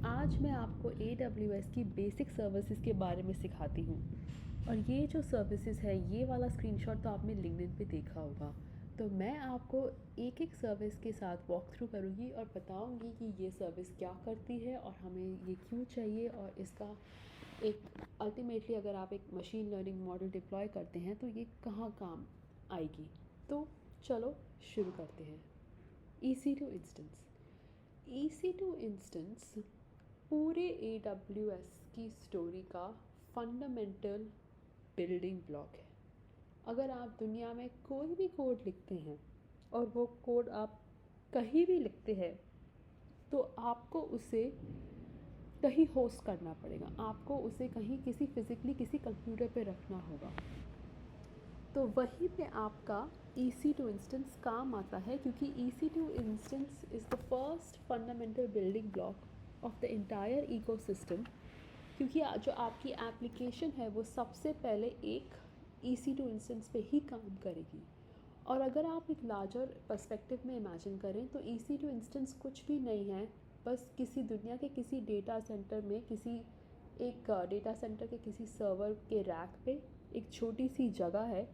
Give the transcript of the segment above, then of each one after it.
आज मैं आपको AWS की बेसिक सर्विसेज के बारे में सिखाती हूँ। और ये जो सर्विसेज है, ये वाला स्क्रीनशॉट तो आपने लिंक्डइन पे देखा होगा। तो मैं आपको एक एक सर्विस के साथ वॉक थ्रू करूँगी और बताऊँगी कि ये सर्विस क्या करती है और हमें ये क्यों चाहिए, और इसका एक अल्टीमेटली अगर आप एक मशीन लर्निंग मॉडल डिप्लॉय करते हैं तो ये कहाँ काम आएगी। तो चलो शुरू करते हैं। EC2 instance. EC2 इंस्टेंस पूरे AWS की स्टोरी का फंडामेंटल बिल्डिंग ब्लॉक है। अगर आप दुनिया में कोई भी कोड लिखते हैं और वो कोड आप कहीं भी लिखते हैं तो आपको उसे कहीं होस्ट करना पड़ेगा, आपको उसे कहीं किसी फिज़िकली किसी कंप्यूटर पे रखना होगा। तो वहीं पे आपका EC2 इंस्टेंस काम आता है, क्योंकि EC2 instance is the first fundamental building block of the entire ecosystem. क्योंकि जो आपकी एप्लीकेशन है वो सबसे पहले एक EC2 इंस्टेंस पे ही काम करेगी। और अगर आप एक लार्जर पर्सपेक्टिव में इमेजिन करें तो EC2 इंस्टेंस कुछ भी नहीं है, बस किसी दुनिया के किसी डेटा सेंटर में एक डेटा सेंटर के किसी सर्वर के रैक पे एक छोटी सी जगह है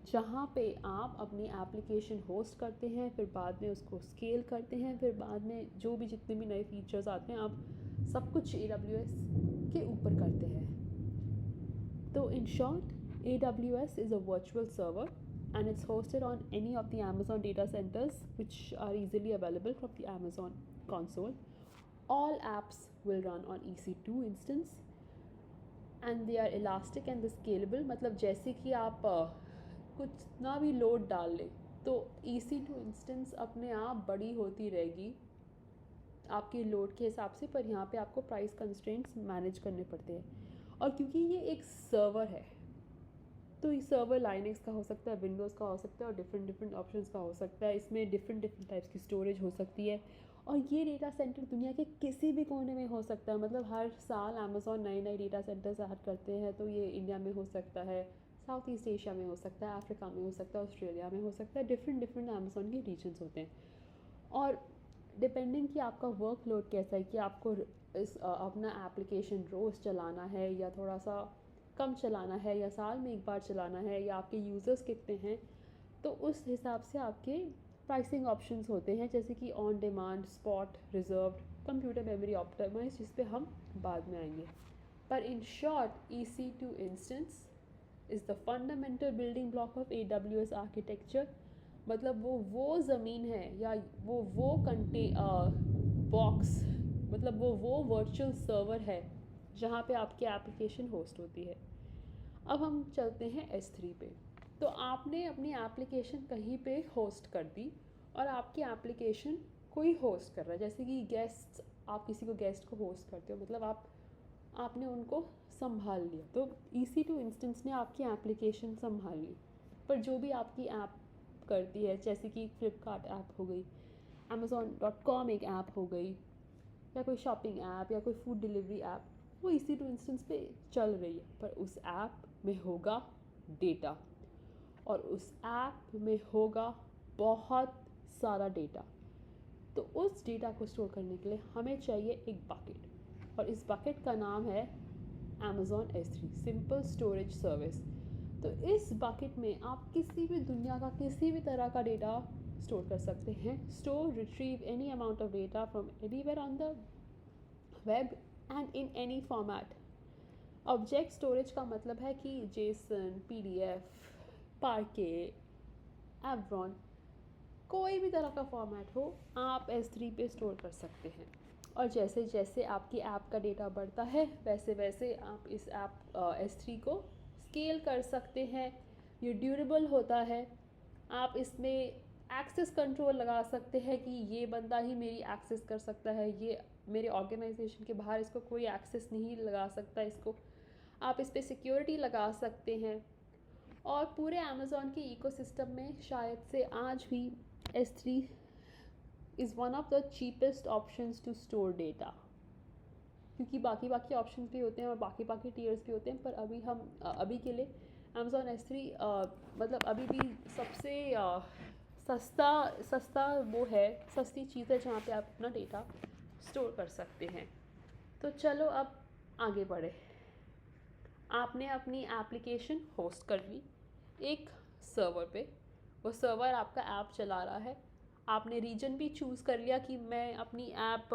जहाँ पे आप अपनी एप्लीकेशन होस्ट करते हैं, फिर बाद में उसको स्केल करते हैं, फिर बाद में जो भी जितने भी नए फीचर्स आते हैं आप सब कुछ AWS के ऊपर करते हैं। तो in short, AWS is a virtual server and it's hosted on any of the Amazon data centers which are easily available from the Amazon console. All apps will run on EC2 instance and they are elastic and scalable। मतलब जैसे कि आप कुछ ना भी load डाल लें तो EC2 इंस्टेंस अपने आप बड़ी होती रहेगी आपके लोड के हिसाब से, पर यहाँ पे आपको प्राइस कंस्ट्रेंट्स मैनेज करने पड़ते हैं। और क्योंकि ये एक सर्वर है तो ये सर्वर लाइनक्स का हो सकता है, विंडोज़ का हो सकता है और डिफरेंट ऑप्शंस का हो सकता है। इसमें डिफरेंट टाइप्स की स्टोरेज हो सकती है और ये डेटा सेंटर दुनिया के किसी भी कोने में हो सकता है। मतलब हर साल अमेज़ॉन नए नए डेटा सेंटर्स ऐड करते हैं, तो ये इंडिया में हो सकता है, साउथ ईस्ट एशिया में हो सकता है, अफ्रीका में हो सकता है, ऑस्ट्रेलिया में हो सकता है। डिफरेंट अमेज़ॉन के रीजन्स होते हैं और डिपेंडिंग कि आपका वर्कलोड कैसा है, कि आपको अपना एप्लीकेशन रोज़ चलाना है या थोड़ा सा कम चलाना है या साल में एक बार चलाना है या आपके यूज़र्स कितने हैं, तो उस हिसाब से आपके प्राइसिंग ऑप्शंस होते हैं, जैसे कि on demand, spot, reserved, computer memory optimise, जिस पे हम बाद में आएंगे। पर in short, EC2 instance is the fundamental building block of AWS architecture. मतलब वो ज़मीन है या वो बॉक्स, मतलब वो वर्चुअल सर्वर है जहाँ पे आपकी एप्लीकेशन होस्ट होती है। अब हम चलते हैं S3 पे। तो आपने अपनी एप्लीकेशन कहीं पे होस्ट कर दी और आपकी एप्लीकेशन कोई होस्ट कर रहा है, जैसे कि गेस्ट, आप किसी को गेस्ट को होस्ट करते हो, मतलब आपने उनको संभाल लिया। तो EC2 इंस्टेंस ने आपकी एप्लीकेशन संभाल ली। पर जो भी आपकी ऐप करती है, जैसे कि फ्लिपकार्ट ऐप हो गई, Amazon.com एक ऐप हो गई, या कोई शॉपिंग ऐप या कोई फूड डिलीवरी ऐप, वो EC2 इंस्टेंस पे चल रही है। पर उस ऐप में होगा डेटा और उस ऐप में होगा बहुत सारा डेटा। तो उस डेटा को स्टोर करने के लिए हमें चाहिए एक बकेट, और इस बकेट का नाम है Amazon S3 simple storage service. तो इस बकेट में आप किसी भी दुनिया का किसी भी तरह का डेटा स्टोर कर सकते हैं। Store, retrieve any amount of data from anywhere on the web and in any format. Object storage का मतलब है कि जेसन, PDF, पार्के, एवरॉन, कोई भी तरह का फॉर्मेट हो आप S3 पे स्टोर कर सकते हैं। और जैसे जैसे आपकी ऐप का डेटा बढ़ता है वैसे वैसे आप इस ऐप S3 को स्केल कर सकते हैं। ये ड्यूरेबल होता है। आप इसमें एक्सेस कंट्रोल लगा सकते हैं कि ये बंदा ही मेरी एक्सेस कर सकता है, ये मेरे ऑर्गेनाइजेशन के बाहर इसको कोई एक्सेस नहीं लगा सकता। इसको आप इस पर सिक्योरिटी लगा सकते हैं। और पूरे अमेज़ॉन के इकोसिस्टम में शायद से आज भी S3 is one of the cheapest options to store data, क्योंकि बाकी ऑप्शंस भी होते हैं और बाकी टीयर्स भी होते हैं। पर अभी के लिए Amazon S3 मतलब अभी भी सबसे सस्ता वो है, सस्ती चीज़ है जहाँ पे आप अपना डेटा स्टोर कर सकते हैं। तो चलो अब आगे बढ़े। आपने अपनी एप्लीकेशन होस्ट कर ली एक सर्वर पे, वो सर्वर आपका ऐप चला रहा है। आपने रीजन भी चूज़ कर लिया कि मैं अपनी ऐप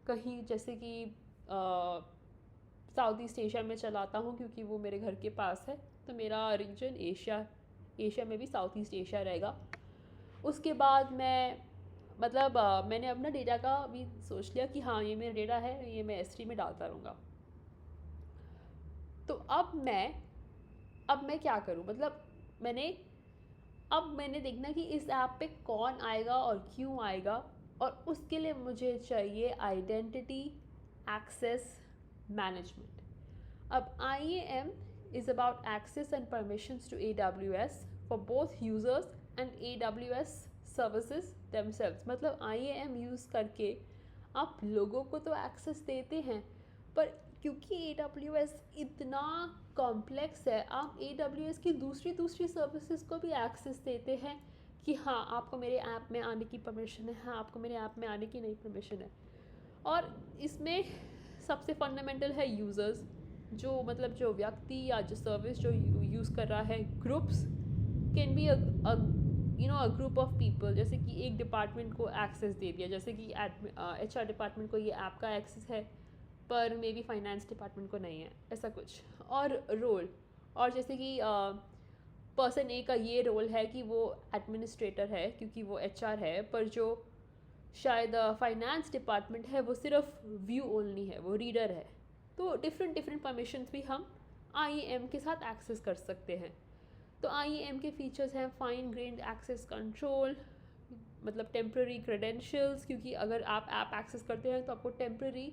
कहीं जैसे कि साउथ ईस्ट एशिया में चलाता हूँ क्योंकि वो मेरे घर के पास है, तो मेरा रीजन एशिया में भी साउथ ईस्ट एशिया रहेगा। उसके बाद मैंने अपना डेटा का भी सोच लिया कि हाँ ये मेरा डेटा है, ये मैं S3 में डालता रहूँगा। तो अब मैं क्या करूँ, मतलब मैंने देखना कि इस ऐप पे कौन आएगा और क्यों आएगा, और उसके लिए मुझे चाहिए आइडेंटिटी एक्सेस मैनेजमेंट। अब IAM is about access and permissions to AWS for both users and AWS services themselves। मतलब IAM यूज़ करके आप लोगों को तो एक्सेस देते हैं, पर क्योंकि AWS इतना कॉम्प्लेक्स है, आप AWS की दूसरी सर्विसेज को भी एक्सेस देते हैं कि हाँ आपको मेरे ऐप में आने की परमिशन है, हाँ आपको मेरे ऐप में आने की नहीं परमिशन है। और इसमें सबसे फंडामेंटल है यूज़र्स, जो व्यक्ति या जो सर्विस जो यूज़ कर रहा है। Groups can be a group of people, जैसे कि एक डिपार्टमेंट को एक्सेस दे दिया, जैसे कि HR डिपार्टमेंट को ये ऐप का एक्सेस है पर मे बी फाइनेंस डिपार्टमेंट को नहीं है, ऐसा कुछ। और रोल, और जैसे कि पर्सन ए का ये रोल है कि वो एडमिनिस्ट्रेटर है क्योंकि वो HR है, पर जो शायद फाइनेंस डिपार्टमेंट है वो सिर्फ व्यू ओनली है, वो रीडर है। तो डिफरेंट परमिशंस भी हम IAM के साथ एक्सेस कर सकते हैं। तो IAM के फीचर्स हैं फाइन ग्रेन्ड एक्सेस कंट्रोल, मतलब टेम्प्रेरी क्रेडेंशियल्स, क्योंकि अगर आप ऐप एक्सेस करते हैं तो आपको टेम्प्रेरी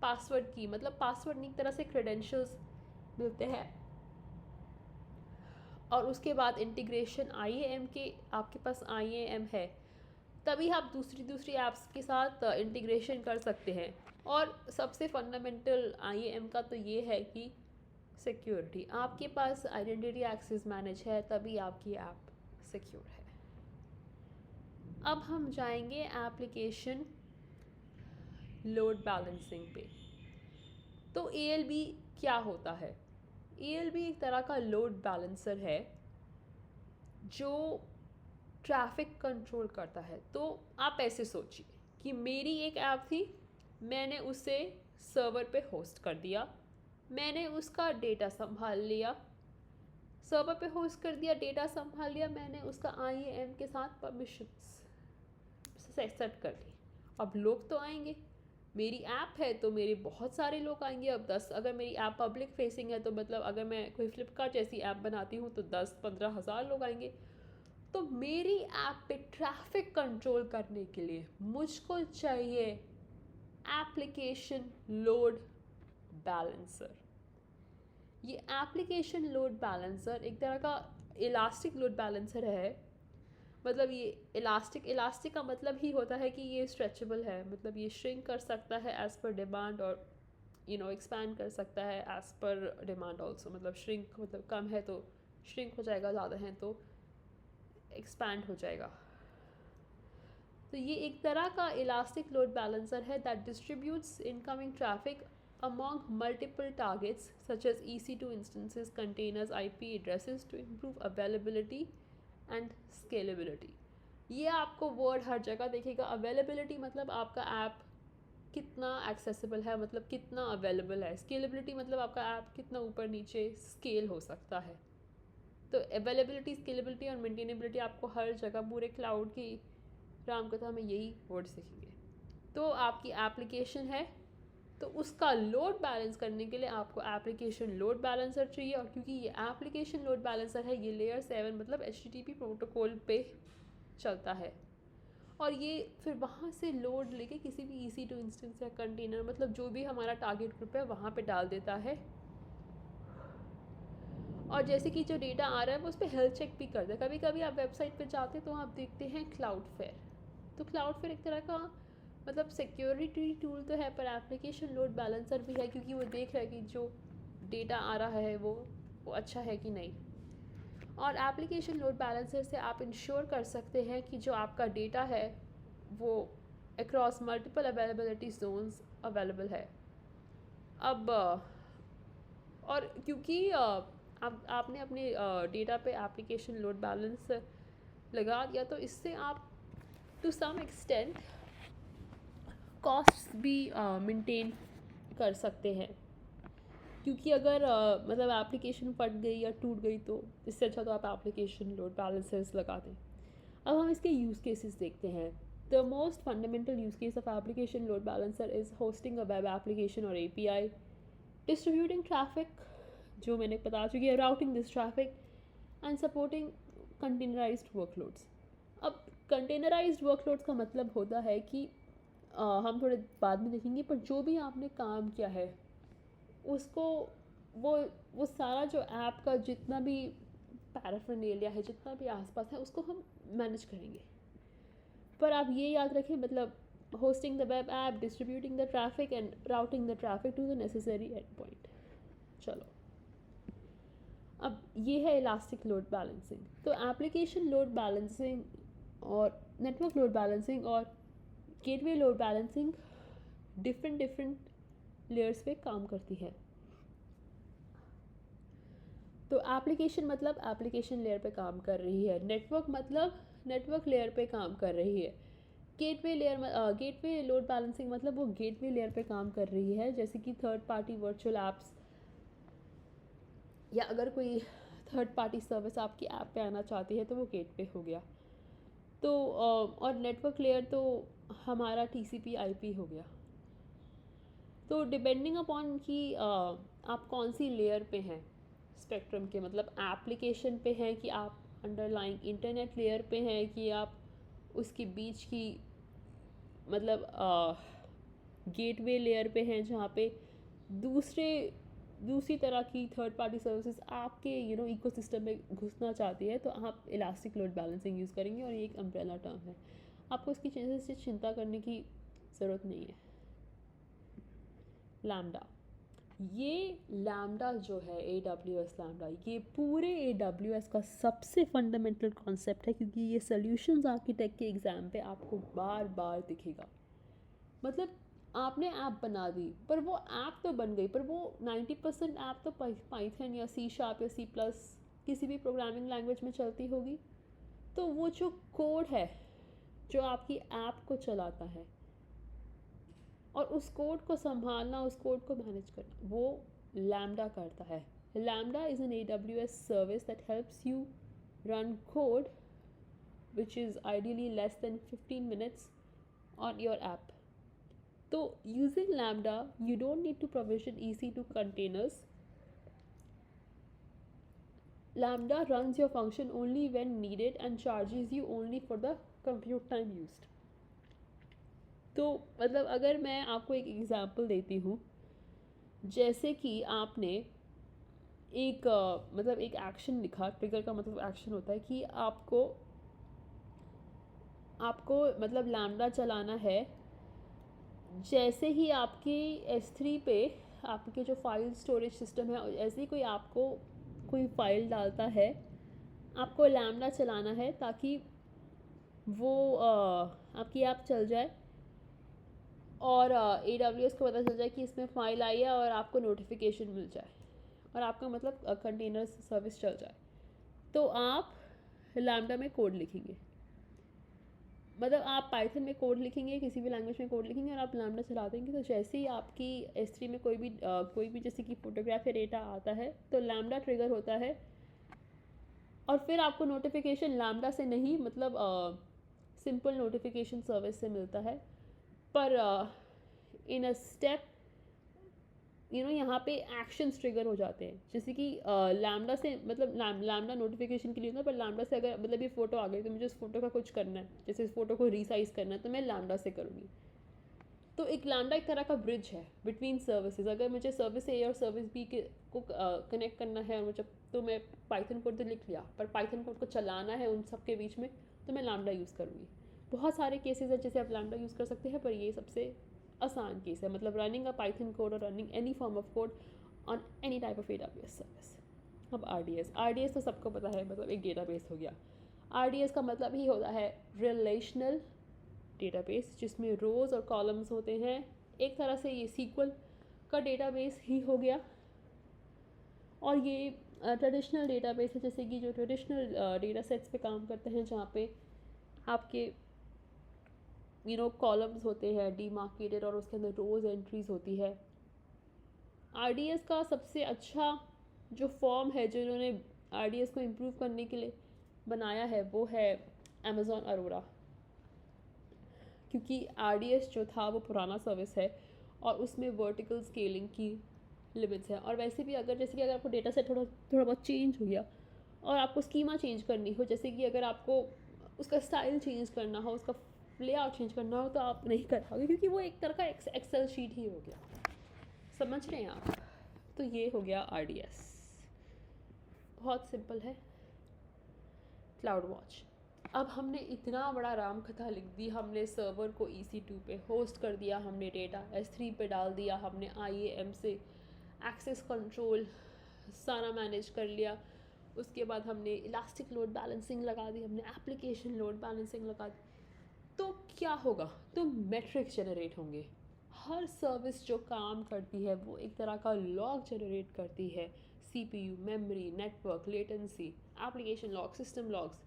पासवर्ड की, मतलब पासवर्ड नहीं, एक तरह से क्रेडेंशियल्स मिलते हैं। और उसके बाद इंटीग्रेशन IAM के, आपके पास IAM है तभी आप दूसरी ऐप्स के साथ इंटीग्रेशन कर सकते हैं। और सबसे फंडामेंटल IAM का तो ये है कि सिक्योरिटी, आपके पास आइडेंटिटी एक्सेस मैनेज है तभी आपकी ऐप सिक्योर है। अब हम जाएंगे एप्लीकेशन लोड बैलेंसिंग पे। तो ALB क्या होता है? ALB एक तरह का लोड बैलेंसर है जो ट्रैफिक कंट्रोल करता है। तो आप ऐसे सोचिए कि मेरी एक ऐप थी, मैंने उसे सर्वर पे होस्ट कर दिया, मैंने उसका डेटा संभाल लिया, सर्वर पे होस्ट कर दिया, डेटा संभाल लिया, मैंने उसका IAM के साथ परमिशंस सेट कर ली। अब लोग तो आएंगे, मेरी ऐप है तो मेरे बहुत सारे लोग आएंगे। अब 10, अगर मेरी ऐप पब्लिक फेसिंग है तो मतलब अगर मैं कोई फ्लिपकार्ट जैसी ऐप बनाती हूँ तो 10-15 हज़ार लोग आएंगे। तो मेरी ऐप पे ट्रैफिक कंट्रोल करने के लिए मुझको चाहिए एप्लीकेशन लोड बैलेंसर। ये एप्लीकेशन लोड बैलेंसर एक तरह का इलास्टिक लोड बैलेंसर है। मतलब ये इलास्टिक का मतलब ही होता है कि ये स्ट्रेचेबल है, मतलब ये श्रिंक कर सकता है एज़ पर डिमांड, और एक्सपैंड कर सकता है एज़ पर डिमांड ऑल्सो। मतलब श्रिंक मतलब कम है तो श्रिंक हो जाएगा, ज़्यादा है तो एक्सपैंड हो जाएगा। तो ये एक तरह का इलास्टिक लोड बैलेंसर है that distributes incoming traffic among multiple targets such as EC2 instances, containers, IP addresses to improve availability and scalability। ये आपको वर्ड हर जगह देखेगा। अवेलेबिलिटी मतलब आपका ऐप कितना एक्सेसिबल है, मतलब कितना अवेलेबल है। स्केलेबिलिटी मतलब आपका ऐप कितना ऊपर नीचे स्केल हो सकता है। तो अवेलेबिलिटी, स्केलेबिलिटी और मेंटेनेबिलिटी आपको हर जगह पूरे क्लाउड की रामकथा में यही वर्ड्स दिखेंगे। तो आपकी एप्लीकेशन है तो उसका लोड बैलेंस करने के लिए आपको एप्लीकेशन लोड बैलेंसर चाहिए। और क्योंकि ये एप्लीकेशन लोड बैलेंसर है, ये लेयर 7 मतलब HTTP प्रोटोकॉल पे चलता है, और ये फिर वहाँ से लोड लेके किसी भी EC2 इंस्टेंस या कंटेनर, मतलब जो भी हमारा टारगेट ग्रुप है वहाँ पे डाल देता है। और जैसे कि जो डेटा आ रहा है वो उस पर हेल्थ चेक भी करता है। कभी कभी आप वेबसाइट पे जाते तो आप देखते हैं क्लाउडफेयर। तो क्लाउडफेयर एक तरह का मतलब सिक्योरिटी टूल तो है, पर एप्लीकेशन लोड बैलेंसर भी है, क्योंकि वो देख रहा है कि जो डेटा आ रहा है वो अच्छा है कि नहीं। और एप्लीकेशन लोड बैलेंसर से आप इंश्योर कर सकते हैं कि जो आपका डेटा है वो across multiple availability zones available है। अब और क्योंकि आप आपने अपने डेटा पे एप्लीकेशन लोड बैलेंस लगा दिया, तो इससे आप टू सम एक्सटेंट कॉस्ट्स भी मेंटेन कर सकते हैं। क्योंकि अगर मतलब एप्लीकेशन फट गई या टूट गई, तो इससे अच्छा तो आप एप्लीकेशन लोड बैलेंसर्स लगा दें। अब हम इसके यूज़ केसेस देखते हैं। The most fundamental use case of application load balancer is hosting a web application और API, डिस्ट्रीब्यूटिंग ट्रैफिक, जो मैंने बता चुकी है, routing this traffic and supporting containerised workloads. अब कंटेनराइज्ड वर्कलोड्स का मतलब होता है कि हम थोड़े बाद में देखेंगे, पर जो भी आपने काम किया है उसको वो वो सारा जो ऐप का जितना भी पैराफर्नेलिया है, जितना भी आसपास है, उसको हम मैनेज करेंगे। पर आप ये याद रखें, मतलब hosting the web app, distributing the traffic and routing the traffic to the necessary endpoint। चलो, अब ये है इलास्टिक लोड बैलेंसिंग। तो एप्लीकेशन लोड बैलेंसिंग और नेटवर्क लोड बैलेंसिंग और gateway load balancing different layers पे काम करती है। तो एप्लीकेशन मतलब एप्लीकेशन लेयर पे काम कर रही है, नेटवर्क मतलब नेटवर्क लेयर पे काम कर रही है, गेटवे लोड बैलेंसिंग मतलब वो गेटवे लेयर पे काम कर रही है, जैसे कि थर्ड पार्टी वर्चुअल ऐप्स, या अगर कोई थर्ड पार्टी सर्विस आपकी ऐप पे आना चाहती है तो वो गेटवे हो गया। तो और नेटवर्क लेयर तो हमारा TCP/IP हो गया। तो डिपेंडिंग अपॉन कि आप कौन सी लेयर पे हैं स्पेक्ट्रम के, मतलब एप्लीकेशन पे हैं कि आप अंडरलाइंग इंटरनेट लेयर पे हैं कि आप उसके बीच की मतलब गेटवे लेयर पे हैं, जहाँ पे दूसरी तरह की थर्ड पार्टी सर्विसेज आपके इकोसिस्टम में घुसना चाहती है, तो आप इलास्टिक लोड बैलेंसिंग यूज़ करेंगे। और ये एक अम्ब्रेला टर्म है, आपको इसकी चीज़ें से चिंता करने की ज़रूरत नहीं है। लैम्डा, ये लैम्डा जो है AWS लैम्डा, ये पूरे AWS का सबसे फंडामेंटल कॉन्सेप्ट है, क्योंकि ये सॉल्यूशंस आर्किटेक्ट के एग्ज़ाम पे आपको बार बार दिखेगा। मतलब आपने ऐप बना दी, पर वो ऐप तो बन गई, पर वो 90% ऐप तो पाइथन या C# या C+, किसी भी प्रोग्रामिंग लैंग्वेज में चलती होगी। तो वो जो कोड है जो आपकी ऐप को चलाता है, और उस कोड को संभालना, उस कोड को मैनेज करना, वो लैम्डा करता है। Lambda is an AWS service that helps you run code which is ideally less than 15 minutes on your app. So using Lambda, you don't need to provision EC2 containers. Lambda runs your function only when needed and charges you only for the compute time used. तो मतलब अगर मैं आपको एक example देती हूँ, जैसे कि आपने एक मतलब एक एक्शन लिखा, ट्रिगर का मतलब एक्शन होता है कि आपको मतलब लैम्डा चलाना है। जैसे ही आपकी S3 पे आपके जो फाइल स्टोरेज सिस्टम है, ऐसे ही कोई आपको कोई फाइल डालता है, आपको लैम्डा चलाना है ताकि वो आपकी ऐप चल जाए, और AWS को पता चल जाए कि इसमें फ़ाइल आई है, और आपको नोटिफिकेशन मिल जाए, और आपका मतलब कंटेनर सर्विस चल जाए। तो आप लैम्डा में कोड लिखेंगे, मतलब आप पाइथन में कोड लिखेंगे, किसी भी लैंग्वेज में कोड लिखेंगे, और आप लैम्डा चला देंगे। तो जैसे ही आपकी S3 में कोई भी जैसे कि फोटोग्राफ या डेटा आता है, तो लैम्डा ट्रिगर होता है, और फिर आपको नोटिफिकेशन लैम्डा से नहीं, मतलब सिंपल नोटिफिकेशन सर्विस से मिलता है। पर इन अ स्टेप यहाँ पे एक्शंस ट्रिगर हो जाते हैं, जैसे कि लैम्डा से मतलब लैम्डा नोटिफिकेशन के लिए होता है, पर लैम्डा से अगर मतलब ये फ़ोटो आ गई, तो मुझे उस फोटो का कुछ करना है, जैसे इस फोटो को रीसाइज करना है, तो मैं लैम्डा से करूँगी। तो एक लैम्डा एक तरह का ब्रिज है बिटवीन सर्विसेज। अगर मुझे सर्विस A और सर्विस B को कनेक्ट करना है, और मुझे तो मैं पाइथन कोड तो लिख लिया, पर पाइथन कोड को चलाना है उन सब के बीच में, तो मैं लैम्डा यूज़ करूँगी। बहुत सारे केसेस हैं जैसे आप लैम्डा यूज़ कर सकते हैं, पर ये सबसे आसान केस है, मतलब रनिंग अ पाइथन कोड और running any form of code on any type of AWS service. अब RDS तो सबको पता है, मतलब एक डेटाबेस हो गया। RDS का मतलब ही होता है रिलेशनल डेटाबेस, जिसमें रोज़ और कॉलम्स होते हैं। एक तरह से ये SQL का डेटाबेस ही हो गया। और ये ट्रेडिशनल डेटाबेस है, जैसे कि जो ट्रेडिशनल डेटा सेट्स पे काम करते हैं, जहाँ पे आपके कॉलम्स होते हैं डीमार्केटेड और उसके अंदर रोज एंट्रीज होती है। आरडीएस का सबसे अच्छा जो फॉर्म है जो इन्होंने आरडीएस को इम्प्रूव करने के लिए बनाया है वो है अमेज़ॉन अरोरा, क्योंकि आरडीएस जो था वो पुराना सर्विस है और उसमें वर्टिकल स्केलिंग की लिमिट्स है। और वैसे भी अगर जैसे कि अगर आपको डेटा सेट थोड़ा थोड़ा बहुत चेंज हो गया और आपको स्कीमा चेंज करनी हो, जैसे कि अगर आपको उसका स्टाइल चेंज करना हो, उसका लेआउट चेंज करना हो, तो आप नहीं कर पाओगे, क्योंकि वो एक तरह का एक्सेल शीट ही हो गया। समझ रहे हैं आप? तो ये हो गया आरडीएस, बहुत सिंपल है। क्लाउड वॉच, अब हमने इतना बड़ा राम कथा लिख दी, हमने सर्वर को EC2 पे होस्ट कर दिया, हमने डेटा S3 पे डाल दिया, हमने IAM से एक्सेस कंट्रोल सारा मैनेज कर लिया, उसके बाद हमने इलास्टिक लोड बैलेंसिंग लगा दी, हमने एप्लीकेशन लोड बैलेंसिंग लगा दी। तो क्या होगा? तो मैट्रिक्स जनरेट होंगे। हर सर्विस जो काम करती है वो एक तरह का लॉग जनरेट करती है, CPU, memory, network, latency, application log, system logs.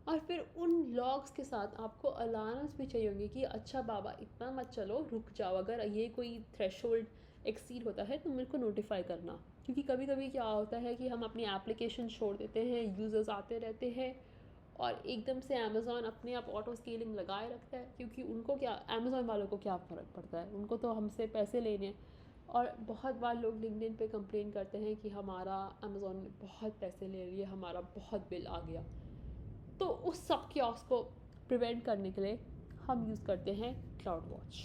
और फिर उन लॉग्स के साथ आपको अलार्म्स भी चाहिए होंगे कि अच्छा बाबा इतना मत चलो, रुक जाओ, अगर ये कोई थ्रेशोल्ड एक्सीड होता है तो मेरे को नोटिफाई करना। क्योंकि कभी कभी क्या होता है कि हम अपनी एप्लीकेशन छोड़ देते हैं, यूज़र्स आते रहते हैं और एकदम से अमेज़ॉन अपने आप ऑटो स्केलिंग लगाए रखता है, क्योंकि उनको क्या, अमेज़ॉन वालों को क्या फ़र्क पड़ता है, उनको तो हमसे पैसे लेने हैं। और बहुत बार लोग लिंक्डइन पे कंप्लेन करते हैं कि हमारा अमेज़ॉन ने बहुत पैसे ले लिए, हमारा बहुत बिल आ गया। तो उस सब क्योस को प्रिवेंट करने के लिए हम यूज़ करते हैं क्लाउड वॉच।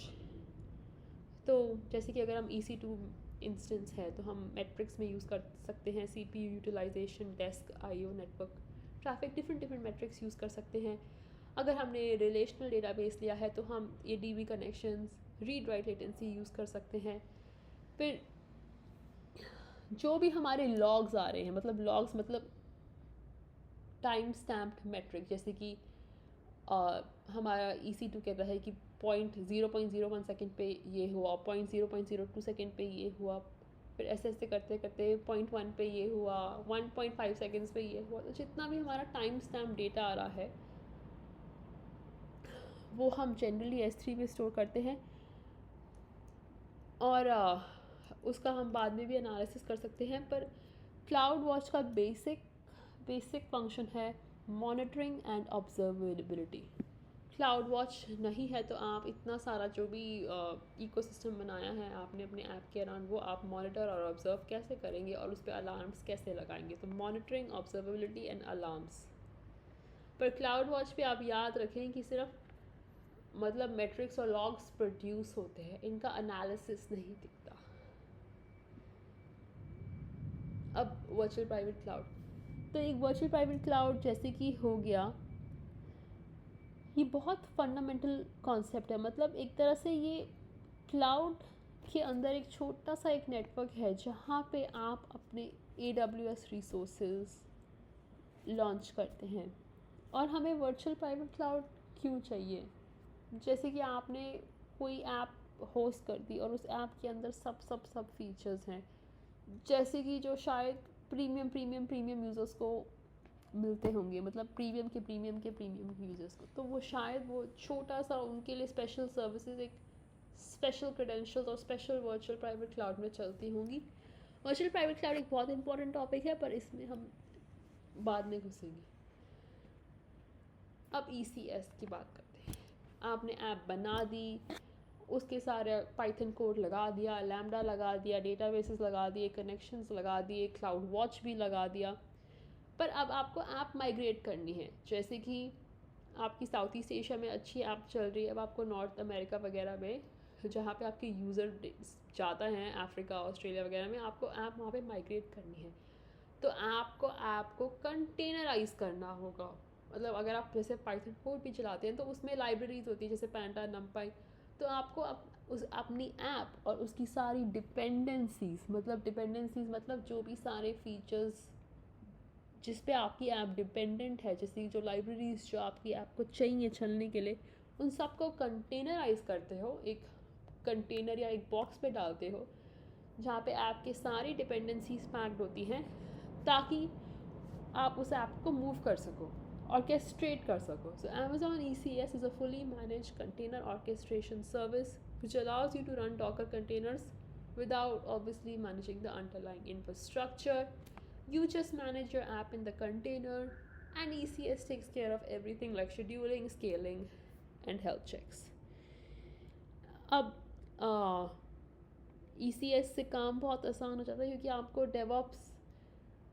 तो जैसे कि अगर हम EC2 इंस्टेंस है तो हम मैट्रिक्स में यूज़ कर सकते हैं, CPU utilisation, disk, IO, network traffic, different metrics use कर सकते हैं। अगर हमने रिलेशनल डेटाबेस लिया है तो हम ADB connections, read write latency use कर सकते हैं। फिर जो भी हमारे लॉग्स आ रहे हैं, मतलब लॉग्स मतलब टाइम स्टैम्प्ड मैट्रिक, जैसे कि हमारा EC2 कहता है कि 0.01 सेकेंड पे ये हुआ, 0.02 सेकेंड पे ये हुआ, फिर ऐसे ऐसे करते करते 0.1 पे ये हुआ, 1.5 सेकेंड्स पे ये हुआ। तो जितना भी हमारा टाइम स्टैम्प डेटा आ रहा है वो हम जनरली S3 पे स्टोर करते हैं और उसका हम बाद में भी एनालिसिस कर सकते हैं। पर क्लाउड वॉच का बेसिक फंक्शन है monitoring and observability. Cloud watch नहीं है तो आप इतना सारा जो भी इकोसिस्टम बनाया है आपने अपने ऐप के अराउंड, वो आप मॉनिटर और ऑब्जर्व कैसे करेंगे और उस पर अलार्म्स कैसे लगाएंगे? तो मॉनिटरिंग, ऑब्जर्वेबिलिटी एंड अलार्म्स। पर क्लाउड वॉच पे आप याद रखें कि सिर्फ मतलब मैट्रिक्स और लॉग्स प्रोड्यूस होते हैं, इनका एनालिसिस नहीं दिखता। अब वर्चुअल प्राइवेट क्लाउड, तो एक वर्चुअल प्राइवेट क्लाउड जैसे कि हो गया, ये बहुत फंडामेंटल कॉन्सेप्ट है। मतलब एक तरह से ये क्लाउड के अंदर एक छोटा सा एक नेटवर्क है जहाँ पे आप अपने AWS रिसोर्सेज लॉन्च करते हैं। और हमें वर्चुअल प्राइवेट क्लाउड क्यों चाहिए? जैसे कि आपने कोई ऐप होस्ट कर दी और उस ऐप के अंदर सब फीचर्स हैं, जैसे कि जो शायद प्रीमियम यूज़र्स को मिलते होंगे, मतलब प्रीमियम यूज़र्स को, तो वो शायद वो छोटा सा उनके लिए स्पेशल सर्विसेज, एक स्पेशल क्रेडेंशियल्स और स्पेशल वर्चुअल प्राइवेट क्लाउड में चलती होंगी। वर्चुअल प्राइवेट क्लाउड एक बहुत इंपॉर्टेंट टॉपिक है, पर इसमें हम बाद में घुसेंगे। अब ECS की बात करते हैं। आपने ऐप बना दी, उसके सारे पाइथन कोड लगा दिया, लैम्डा लगा दिया, डेटाबेसेस लगा दिए, कनेक्शंस लगा दिए, क्लाउड वॉच भी लगा दिया। पर अब आपको ऐप माइग्रेट करनी है, जैसे कि आपकी साउथ ईस्ट एशिया में अच्छी ऐप चल रही है, अब आपको नॉर्थ अमेरिका वगैरह में जहाँ पे आपके यूज़र ज़्यादा हैं, अफ्रीका, ऑस्ट्रेलिया वगैरह में, आपको ऐप वहाँ पे माइग्रेट करनी है। तो आपको ऐप को कंटेनराइज करना होगा। मतलब अगर आप जैसे पाइथन कोड भी चलाते हैं तो उसमें लाइब्रेरीज होती है जैसे पैंटा, नमपाई। तो आपको उस अपनी ऐप और उसकी सारी डिपेंडेंसीज मतलब जो भी सारे फीचर्स जिस पे आपकी ऐप डिपेंडेंट है, जैसे जो लाइब्रेरीज जो आपकी ऐप को चाहिए चलने के लिए, उन सब को कंटेनराइज करते हो, एक कंटेनर या एक बॉक्स पे डालते हो, जहाँ पे ऐप के सारी डिपेंडेंसीज पैक्ड होती हैं, ताकि आप उस ऐप को मूव कर सको, orchestrate कर सको. So Amazon ECS is a fully managed container orchestration service which allows you to run Docker containers without obviously managing the underlying infrastructure. You just manage your app in the container, and ECS takes care of everything like scheduling, scaling, and health checks. अब ECS से काम बहुत आसान हो जाता है, क्योंकि आपको DevOps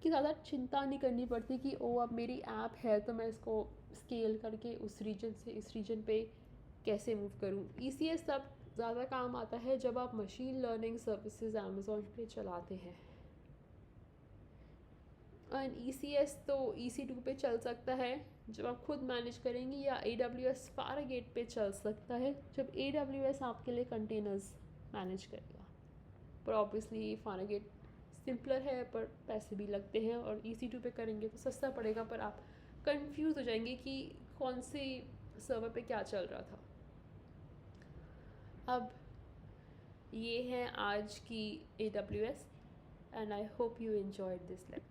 की ज़्यादा चिंता नहीं करनी पड़ती कि ओ अब मेरी ऐप है तो मैं इसको स्केल करके उस रीजन से इस रीजन पे कैसे मूव करूँ. ECS तब ज़्यादा काम आता है जब आप मशीन लर्निंग सर्विसेज अमेज़ॉन पे चलाते हैं. एंड ECS तो EC2 पे चल सकता है जब आप खुद मैनेज करेंगी, या AWS फारागेट पे चल सकता है जब AWS आपके लिए कंटेनर्स मैनेज करेगा. पर ऑब्वियसली फारागेट सिंपलर है पर पैसे भी लगते हैं, और EC2 पे करेंगे तो सस्ता पड़ेगा, पर आप कंफ्यूज हो जाएंगे कि कौन से सर्वर पे क्या चल रहा था. अब ये है आज की AWS, and I hope you enjoyed this lecture.